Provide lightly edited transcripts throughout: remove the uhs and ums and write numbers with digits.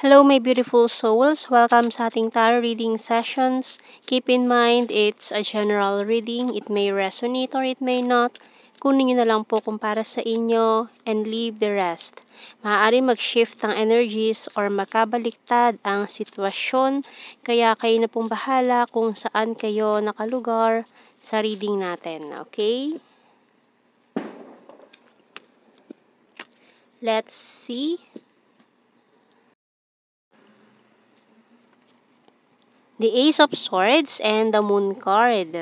Hello, my beautiful souls. Welcome sa ating tarot reading sessions. Keep in mind, it's a general reading. It may resonate or it may not. Kunin nyo na lang po kung para sa inyo and leave the rest. Maaari mag-shift ang energies or makabaliktad ang sitwasyon. Kaya kayo na pong bahala kung saan kayo nakalugar sa reading natin. Okay? Let's see. The Ace of Swords and the Moon card.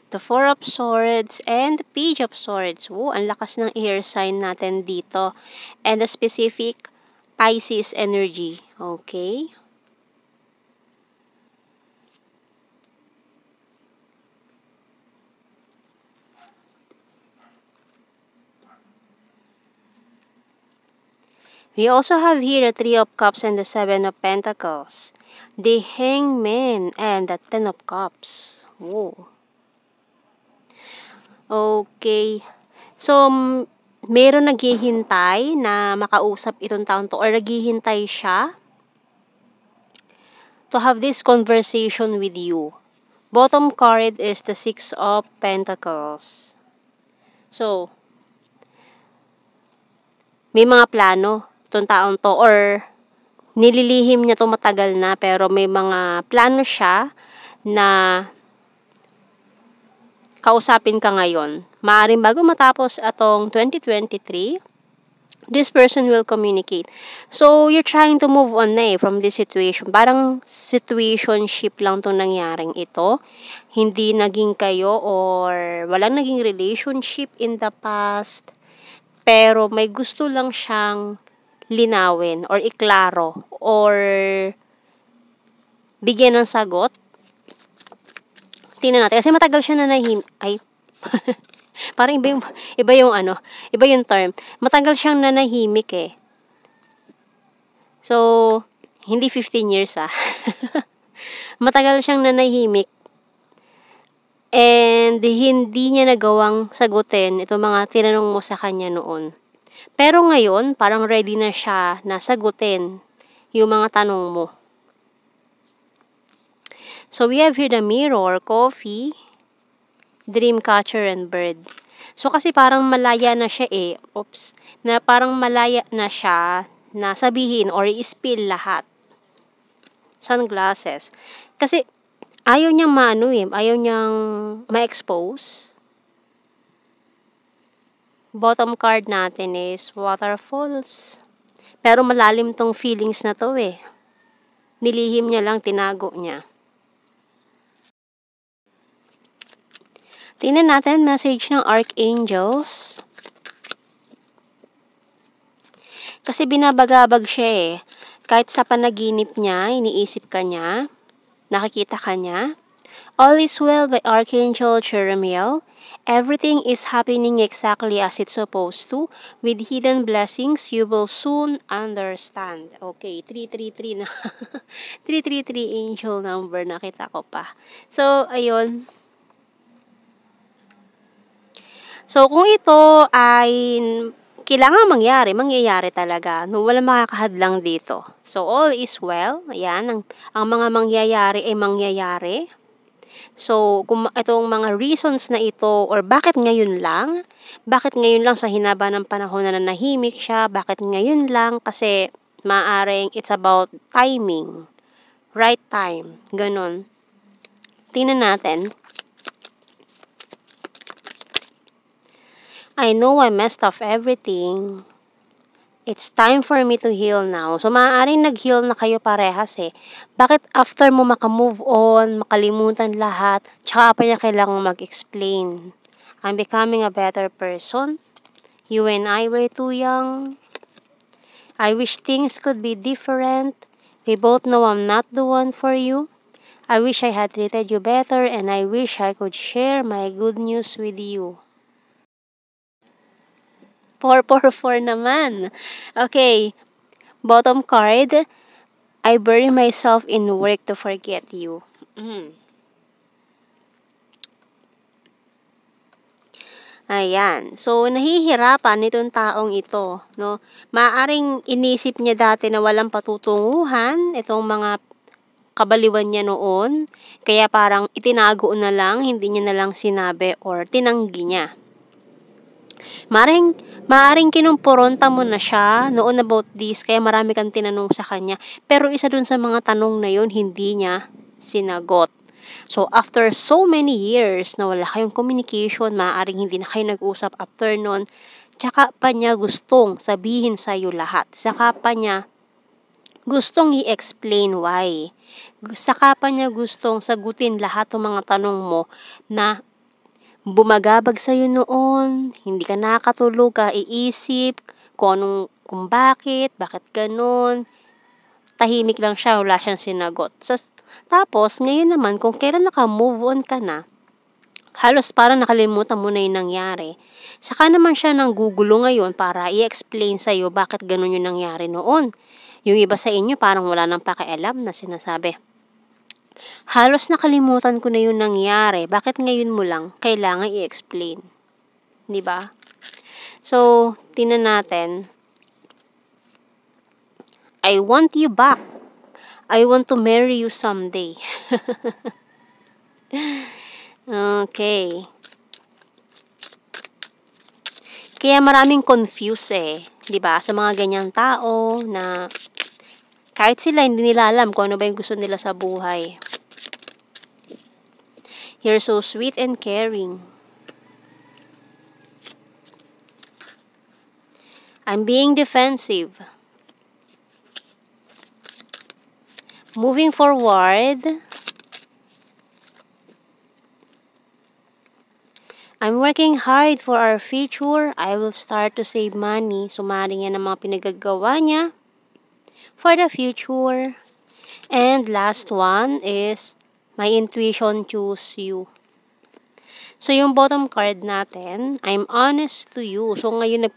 The Four of Swords and the Page of Swords. Ang lakas ng air sign natin dito. And the specific Pisces energy. Okay? We also have here the Three of Cups and the Seven of Pentacles. The Hangman and the Ten of Cups. Okay. So, meron naghihintay na makausap itong taon to or naghihintay siya to have this conversation with you. Bottom card is the Six of Pentacles. So, may mga plano itong taon to or nililihim niya to matagal na pero may mga plano siya na kausapin ka ngayon. Maaaring bago matapos atong 2023, this person will communicate. So, you're trying to move on na from this situation. Parang situationship lang itong nangyaring ito. Hindi naging kayo or walang naging relationship in the past. Pero may gusto lang siyang linawin or iklaro or bigyan ng sagot. Tingnan natin. Kasi matagal siya parang iba yung term. Matagal siyang nanahimik eh. So, hindi 15 years Matagal siyang nanahimik. And hindi niya nagawang sagutin itong mga tinanong mo sa kanya noon. Pero ngayon, parang ready na siya na sagutin yung mga tanong mo. So, we have here the Mirror, Coffee, Dreamcatcher, and Bird. So, kasi parang malaya na siya na parang malaya na siya na sabihin or i-spill lahat. Sunglasses. Kasi, ayaw niyang ayaw niyang ma-expose. Bottom card natin is Waterfalls. Pero malalim tong feelings na to Nilihim niya lang, tinago niya. Tingnan natin message ng Archangels. Kasi binabagabag siya Kahit sa panaginip niya, iniisip ka niya, nakikita ka niya. All is well by Archangel Jeremiel. Everything is happening exactly as it's supposed to. With hidden blessings, you will soon understand. Okay, 333 na. 333 angel number, nakita ko pa. So, ayun. So, kung ito ay kailangan mangyayari talaga. Walang makakahadlang dito. So, all is well. Ayan, ang mga mangyayari ay mangyayari. So, kung itong mga reasons na ito or bakit ngayon lang sa hinaba ng panahon na nanahimik siya, bakit ngayon lang, kasi maaring it's about timing. Right time. Ganon. Tingnan natin. I know I messed up everything. It's time for me to heal now. So, maaaring nag-heal na kayo parehas Bakit after mo makamove on, makalimutan lahat, tsaka pa niya kailangang mag-explain? I'm becoming a better person. You and I were too young. I wish things could be different. We both know I'm not the one for you. I wish I had treated you better and I wish I could share my good news with you. 444 naman. Okay. Bottom card, I bury myself in work to forget you. Ayan. So, nahihirapan nitong taong ito, 'no. Maaaring inisip niya dati na walang patutunguhan itong mga kabaliwan niya noon, kaya parang itinago na lang, hindi niya na lang sinabi or tinanggi niya. Maaaring kinumpuronta mo na siya noon about this kaya marami kang tinanong sa kanya, pero isa dun sa mga tanong na yun hindi niya sinagot. So, after so many years na wala kayong communication, maaaring hindi na kayo nag-usap after nun, tsaka pa niya gustong sabihin sa'yo lahat. Saka pa niya gustong i-explain why. Saka pa niya gustong sagutin lahat ng mga tanong mo na bumagabag sa'yo noon, hindi ka nakakatulog, iisip kung bakit gano'n. Tahimik lang siya, wala siyang sinagot. Tapos ngayon naman kung kailan naka-move on ka na, halos parang nakalimutan mo na yung nangyari. Saka naman siya nanggugulo ngayon para i-explain sa'yo bakit gano'n yung nangyari noon. Yung iba sa inyo parang wala ng pakialam na sinasabi, halos nakalimutan ko na yung nangyari, bakit ngayon mo lang kailangan i-explain, 'di ba? So, tingnan natin. I want you back. I want to marry you someday. Okay. Kaya maraming confuse 'di ba? Sa mga ganyang tao na kahit sila hindi nila alam kung ano ba yung gusto nila sa buhay. You're so sweet and caring. I'm being defensive. Moving forward, I'm working hard for our future. I will start to save money. Sumali niya ng mga pinagagawa niya for the future. And last one is, my intuition choose you. So, yung bottom card natin, I'm honest to you. So, ngayon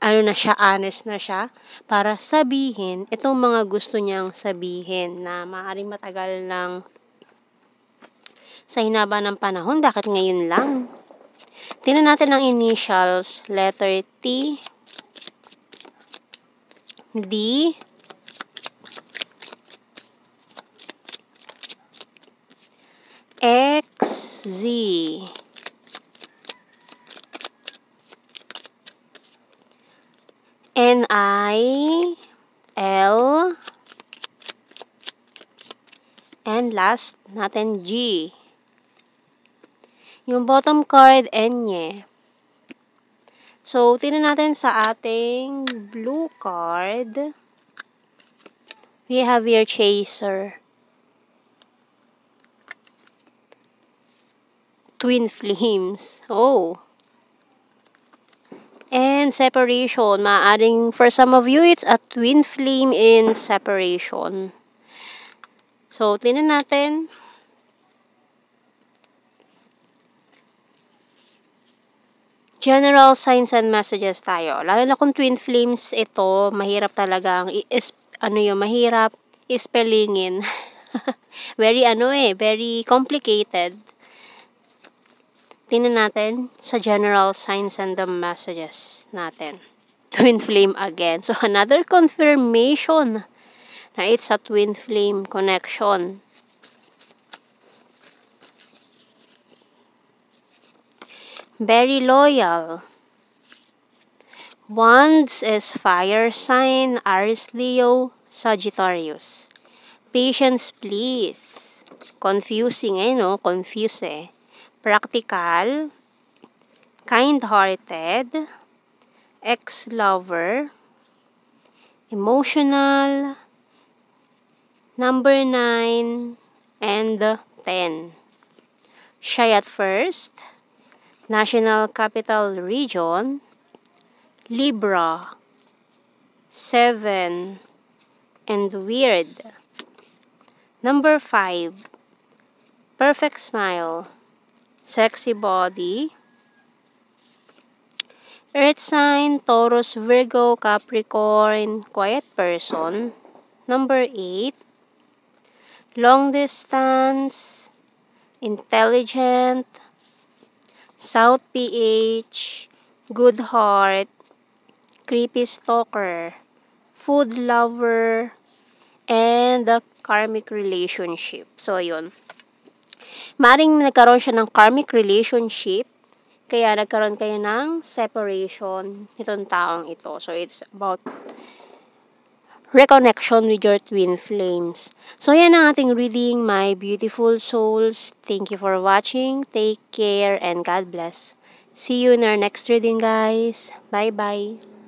honest na siya para sabihin itong mga gusto niyang sabihin na maaaring matagal lang sa hinaba ng panahon. Bakit ngayon lang? Tingnan natin ang initials. Letter T, D, X, Z, N, I, L, and last natin G. Yung bottom card, Enye. So, tingnan natin sa ating blue card. We have your chaser. Twin flames. Oh. And separation. Maaring, for some of you, it's a twin flame in separation. So, tingnan natin. General signs and messages tayo. Lalo na kung twin flames ito, mahirap talagang mahirap ispellingin. Very complicated. Tingnan natin sa general signs and the messages natin. Twin flame again. So, another confirmation na it's a twin flame connection. Very loyal. Wands is fire sign, Aries, Leo, Sagittarius. Patience, please. Confusing no? Confuse Practical. Kind-hearted. Ex-lover. Emotional. Number 9 and 10. Shy at first. National Capital Region, Libra, 7, and Weird. Number 5, Perfect Smile, Sexy Body, Earth Sign, Taurus, Virgo, Capricorn, Quiet Person. Number 8, Long Distance, Intelligent, South PH, good heart, creepy stalker, food lover, and the karmic relationship. So, yun. Maring nagkaroon siya ng karmic relationship, kaya nagkaroon kayo ng separation nitong taong ito. So, it's about reconnection with your twin flames. So, yan ang ating reading, my beautiful souls. Thank you for watching. Take care and God bless. See you in our next reading, guys. Bye-bye.